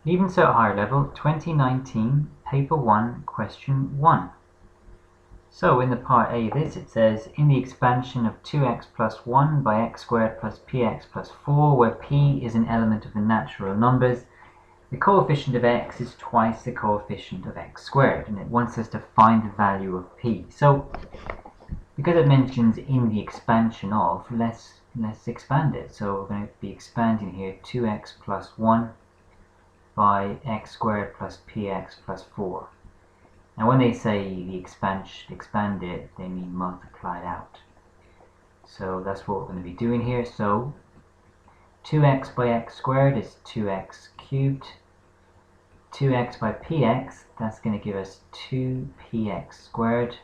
Leaving Cert Higher Level 2019, Paper 1, Question 1. So in the part A of this it says, in the expansion of 2x plus 1 by x squared plus px plus 4, where p is an element of the natural numbers, the coefficient of x is twice the coefficient of x squared, and it wants us to find the value of p. So because it mentions in the expansion of, let's expand it. So we're going to be expanding here 2x plus 1 by x squared plus px plus 4. Now when they say the expand it, they mean multiply it out. So that's what we're going to be doing here. So 2x by x squared is 2x cubed. 2x by px, that's going to give us 2px squared.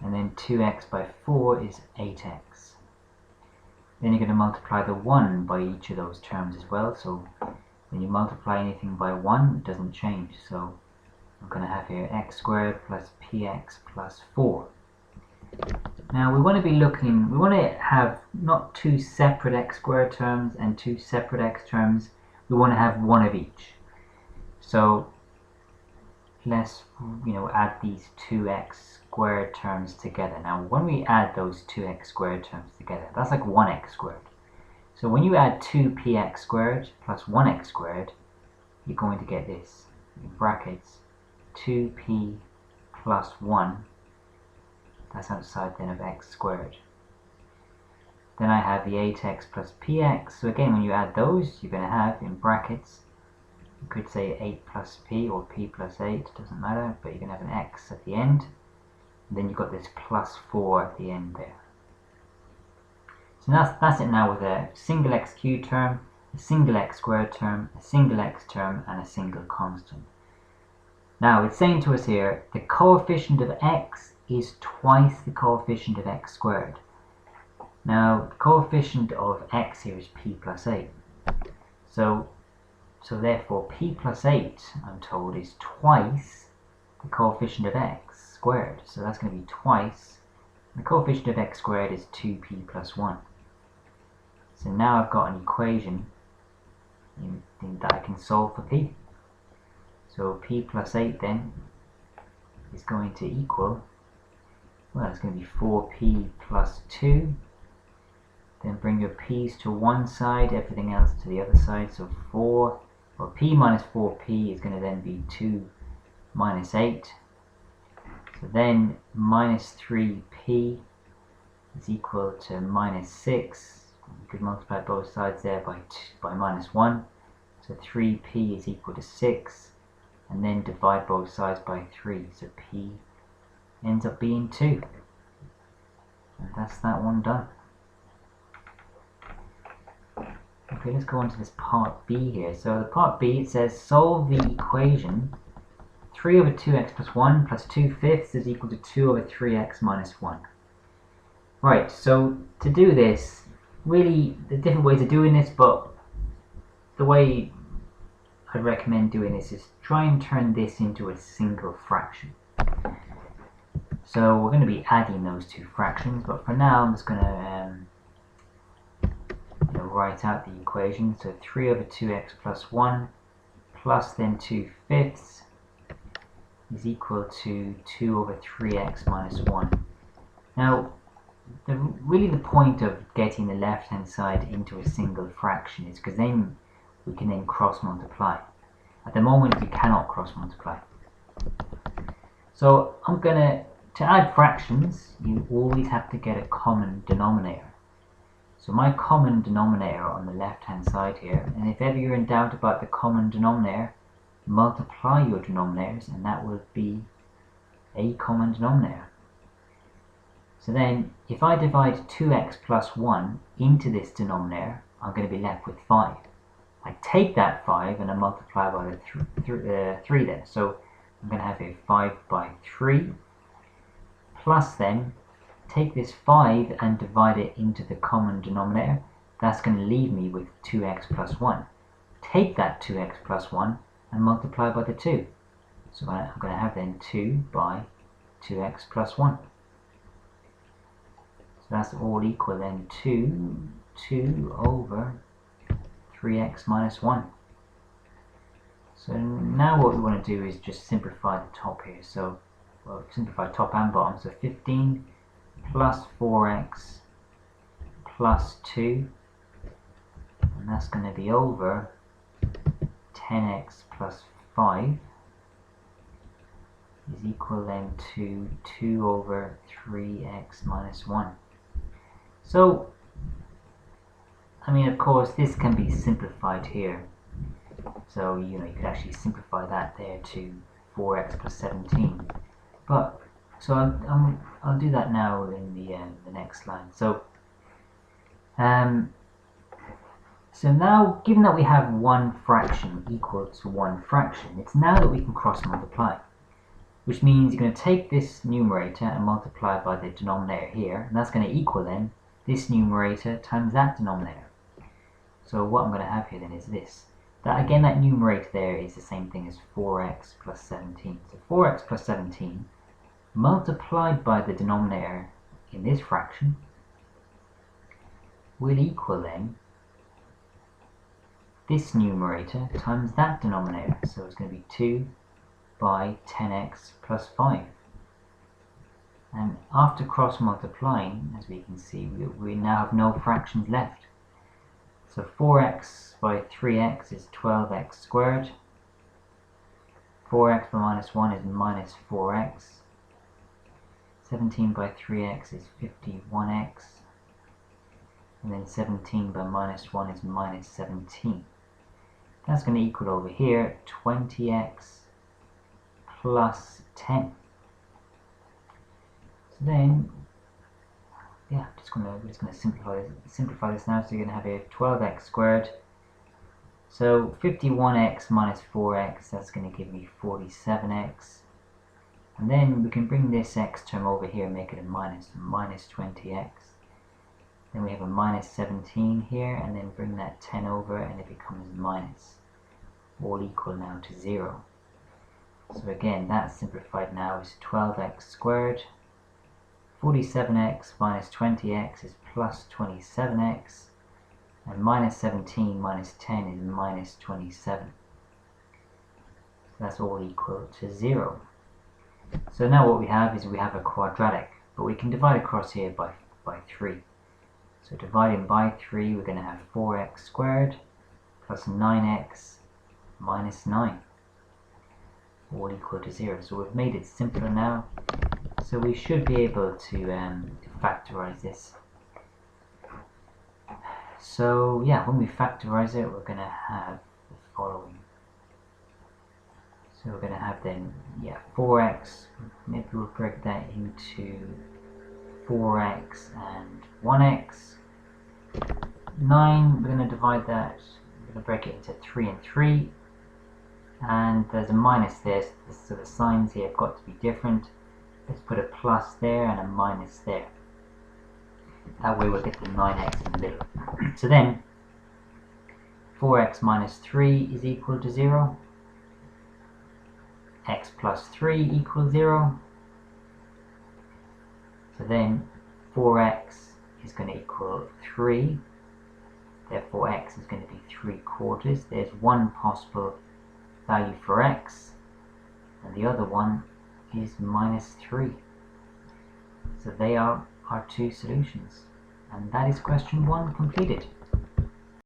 And then 2x by 4 is 8x. Then you're going to multiply the 1 by each of those terms as well. So when you multiply anything by 1, it doesn't change. So I'm going to have here x squared plus px plus 4. Now we want to have not two separate x squared terms and two separate x terms. We want to have one of each. So let's add these two x squared terms together. Now when we add those two x squared terms together, that's like 1x squared. So when you add 2px squared plus 1x squared, you're going to get this, in brackets, 2p plus 1, that's outside then of x squared. Then I have the 8x plus px, so again when you add those, you're going to have, in brackets, you could say 8 plus p or p plus 8, doesn't matter, but you're going to have an x at the end. And then you've got this plus 4 at the end there. So that's it now with a single x cubed term, a single x squared term, a single x term, and a single constant. Now it's saying to us here, the coefficient of x is twice the coefficient of x squared. Now the coefficient of x here is p plus 8. So therefore p plus 8, I'm told, is twice the coefficient of x squared. So that's going to be twice. The coefficient of x squared is 2p plus 1. So now I've got an equation that I can solve for p. So p plus 8 then is going to equal, well, it's going to be 4p plus 2. Then bring your p's to one side, everything else to the other side. So 4, well, p minus 4p is going to then be 2 minus 8. So then minus 3p is equal to minus 6. You could multiply both sides there by minus 1. So 3p is equal to 6. And then divide both sides by 3. So p ends up being 2. And that's that one done. Okay, let's go on to this part B here. So the part B, it says solve the equation 3 over 2x plus 1 plus 2/5 is equal to 2 over 3x minus 1. Right, so to do this, really, there's different ways of doing this, but the way I'd recommend doing this is try and turn this into a single fraction. So we're going to be adding those two fractions, but for now I'm just going to write out the equation. So 3 over 2x plus 1 plus then 2/5 is equal to 2 over 3x minus 1. Now, really the point of getting the left-hand side into a single fraction is because then we can then cross-multiply. At the moment, we cannot cross-multiply. So to add fractions, you always have to get a common denominator. So my common denominator on the left-hand side here, and if ever you're in doubt about the common denominator, multiply your denominators, and that will be a common denominator. So then, if I divide 2x plus 1 into this denominator, I'm going to be left with 5. I take that 5 and I multiply by the 3 there. So I'm going to have here 5 by 3, plus then, take this 5 and divide it into the common denominator. That's going to leave me with 2x plus 1. Take that 2x plus 1 and multiply by the 2. So I'm going to have then 2 by 2x plus 1. So that's all equal then to 2 over 3x minus 1. So now what we want to do is just simplify the top here. So, well, simplify top and bottom. So 15 plus 4x plus 2, and that's going to be over 10x plus 5 is equal then to 2 over 3x minus 1. So, I mean, of course, this can be simplified here. So, you could actually simplify that there to 4x plus 17. But, so I'll do that now in the next line. So, so now, given that we have one fraction equal to one fraction, it's now that we can cross multiply. Which means you're going to take this numerator and multiply by the denominator here, and that's going to equal then this numerator times that denominator. So what I'm going to have here then is this. That again, that numerator there is the same thing as 4x plus 17. So 4x plus 17 multiplied by the denominator in this fraction will equal then this numerator times that denominator. So it's going to be 2 by 10x plus 5. And after cross multiplying, as we can see, we now have no fractions left. So 4x by 3x is 12x squared. 4x by minus 1 is minus 4x. 17 by 3x is 51x. And then 17 by minus 1 is minus 17. That's going to equal over here 20x plus 10. So then, yeah, we're just going to simplify this now. So you're going to have here 12x squared. So 51x minus 4x, that's going to give me 47x. And then we can bring this x term over here and make it a minus 20x. Then we have a minus 17 here, and then bring that 10 over and it becomes minus. All equal now to 0. So again, that's simplified now is 12x squared. 47x minus 20x is plus 27x. And minus 17 minus 10 is minus 27. So that's all equal to 0. So now what we have is we have a quadratic, but we can divide across here by 3. So dividing by 3, we're going to have 4x squared plus 9x minus 9. All equal to 0. So we've made it simpler now. So we should be able to factorize this. So yeah, when we factorize it, we're going to have the following. So we're going to have then, 4x, maybe we'll break that into 4x and 1x. 9, we're going to divide that, we're going to break it into 3 and 3. And there's a minus there, so the signs here have got to be different. Let's put a plus there and a minus there. That way we'll get the 9x in the middle. So then, 4x minus 3 is equal to 0. X plus 3 equals 0. So then, 4x is going to equal 3. Therefore, x is going to be 3/4. There's one possible value for x, and the other one is minus 3. So they are our two solutions, and that is question 1 completed.